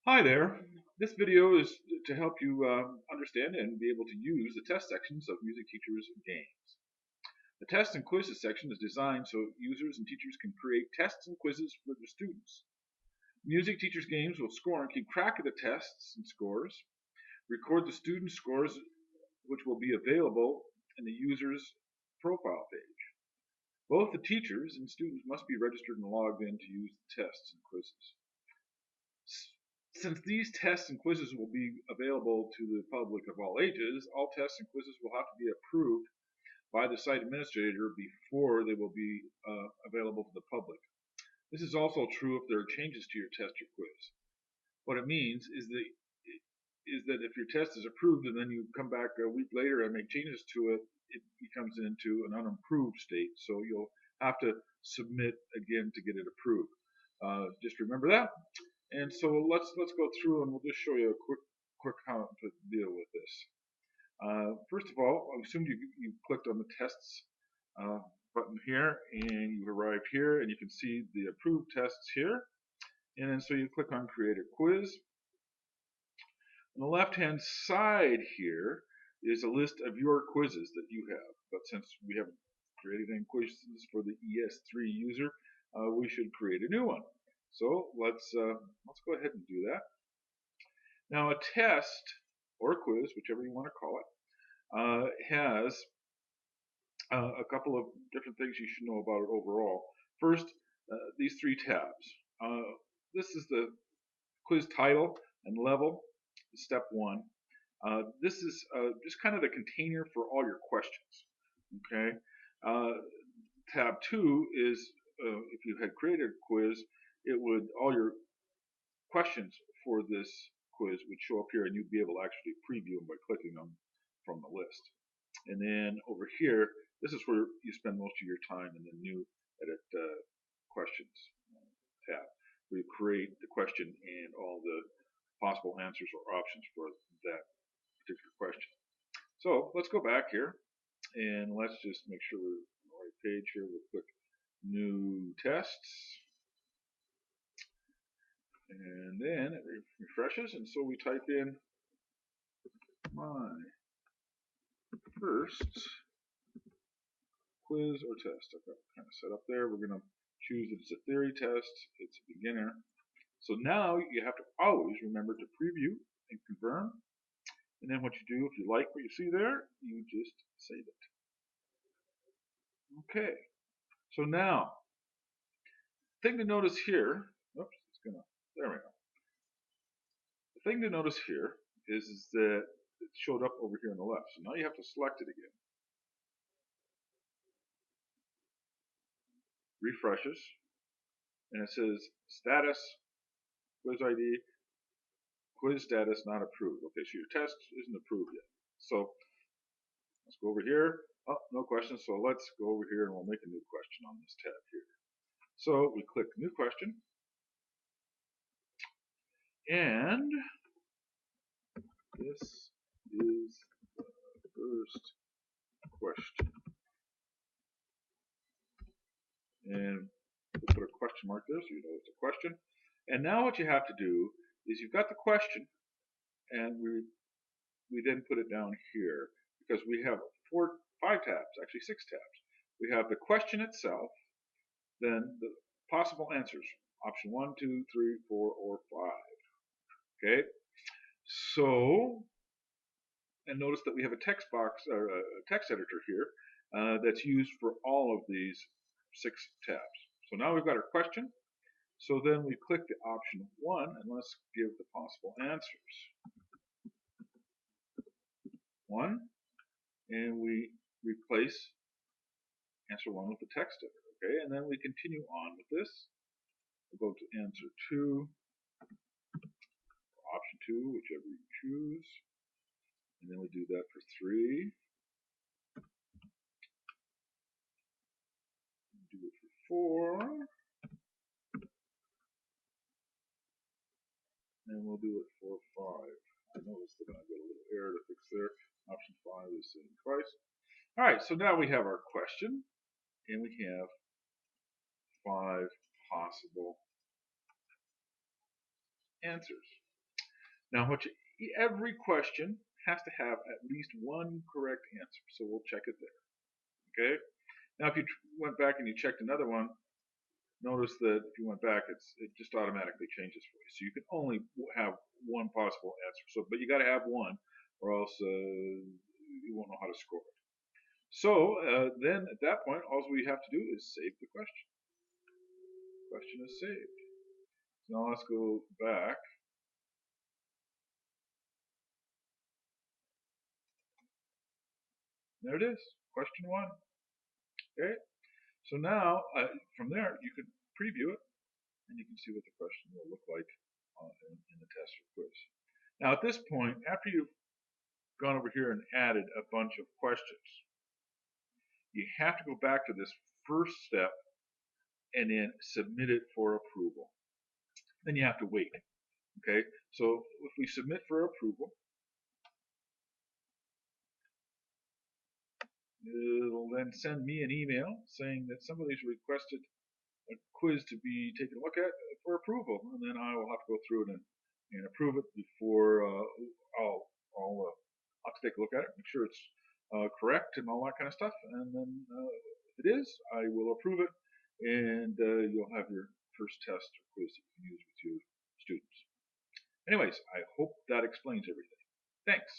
Hi there. This video is to help you understand and be able to use the test sections of Music Teacher's games. The test and quizzes section is designed so users and teachers can create tests and quizzes for their students. Music Teacher's games will score and keep track of the tests and scores, record the student scores, which will be available in the user's profile page. Both the teachers and students must be registered and logged in to use the tests and quizzes. Since these tests and quizzes will be available to the public of all ages, all tests and quizzes will have to be approved by the site administrator before they will be available to the public. This is also true if there are changes to your test or quiz. What it means is that if your test is approved and then you come back a week later and make changes to it, it becomes into an unimproved state. So you'll have to submit again to get it approved. Just remember that. And so let's go through and we'll just show you a quick how to deal with this. First of all, I assume you clicked on the tests button here, and you arrive here, and you can see the approved tests here. And then so you click on Create a Quiz. On the left-hand side here is a list of your quizzes that you have. But since we haven't created any quizzes for the ES3 user, we should create a new one. So let's go ahead and do that. Now a test or a quiz, whichever you want to call it, has a couple of different things you should know about it overall. First, these three tabs. This is the quiz title and level, step one. This is just kind of the container for all your questions. Okay. Tab two is if you had created a quiz, it would all your questions for this quiz would show up here, and you'd be able to actually preview them by clicking them from the list. And then over here, this is where you spend most of your time in the new edit questions tab, where you create the question and all the possible answers or options for that particular question. So let's go back here and let's just make sure we're on the right page here. We'll click New Tests. And then it refreshes, and so we type in my first quiz or test. I've got it kind of set up there. We're going to choose that it's a theory test, it's a beginner. So now you have to always remember to preview and confirm. And then what you do, if you like what you see there, you just save it. Okay. So now, thing to notice here, oops, there we go. The thing to notice here is that it showed up over here on the left. So now you have to select it again. Refreshes, and it says status, quiz ID, quiz status not approved. Okay, so your test isn't approved yet. So let's go over here. Oh, no questions. So let's go over here and we'll make a new question on this tab here. So we click new question, and this is the first question. And we'll put a question mark there so you know it's a question. And now what you have to do is you've got the question, and we then put it down here because we have five tabs, actually six tabs. We have the question itself, then the possible answers, option 1, 2, 3, 4, or 5. Okay, so, and notice that we have a text box or a text editor here that's used for all of these six tabs. So now we've got our question. So then we click the option 1 and let's give the possible answers. 1, and we replace answer 1 with the text editor. Okay, and then we continue on with this. We'll go to answer 2, option 2, whichever you choose. And then we do that for 3. Do it for 4. And we'll do it for 5. I noticed that I got a little error to fix there. Option 5 is sitting twice. All right, so now we have our question, and we have 5 possible answers. Now, every question has to have at least one correct answer, so we'll check it there. Okay. Now, if you went back and you checked another one, notice that if you went back, it just automatically changes for you. So you can only have one possible answer. So, but you got to have one, or else you won't know how to score it. So then at that point, all we have to do is save the question. The question is saved. So now let's go back. There it is, question one. Okay. So now from there you can preview it, and you can see what the question will look like in the test or quiz. Now at this point, after you've gone over here and added a bunch of questions, you have to go back to this first step and then submit it for approval. Then you have to wait. Okay, so if we submit for approval, it'll then send me an email saying that somebody's requested a quiz to be taken a look at for approval, and then I will have to go through it and approve it before I'll have to take a look at it, make sure it's correct and all that kind of stuff, and then if it is, I will approve it, and you'll have your first test or quiz that you can use with your students. Anyways, I hope that explains everything. Thanks.